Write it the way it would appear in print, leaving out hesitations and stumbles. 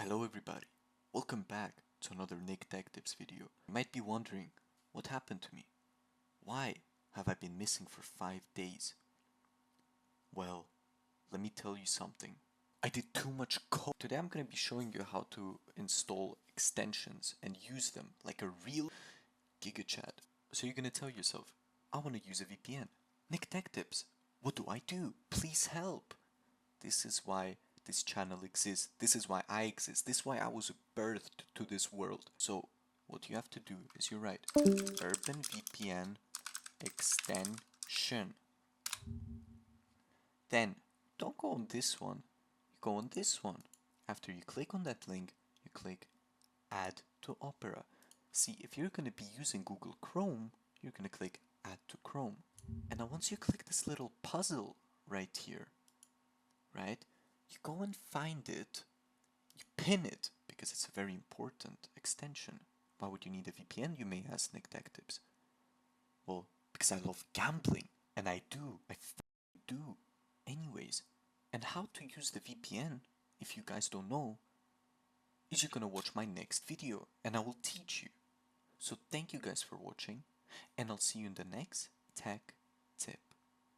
Hello everybody, welcome back to another Nick Tech Tips video. You might be wondering, what happened to me? Why have I been missing for 5 days? Well, let me tell you something. I did too much code. Today I'm going to be showing you how to install extensions and use them like a real GigaChat. So you're going to tell yourself, I want to use a VPN. Nick Tech Tips, what do I do? Please help. This is why this channel exists. This is why I exist. This is why I was birthed to this world. So what you have to do is you write Urban VPN extension. Then don't go on this one. You go on this one. After you click on that link, you click Add to Opera. See, if you're going to be using Google Chrome, you're going to click Add to Chrome. And now once you click this little puzzle right here, right? You go and find it, you pin it, because it's a very important extension. Why would you need a VPN, you may ask, Nick Tech Tips? Well, because I love gambling, and I do, do. Anyways, and how to use the VPN, if you guys don't know, is you're gonna watch my next video, and I will teach you. So thank you guys for watching, and I'll see you in the next tech tip.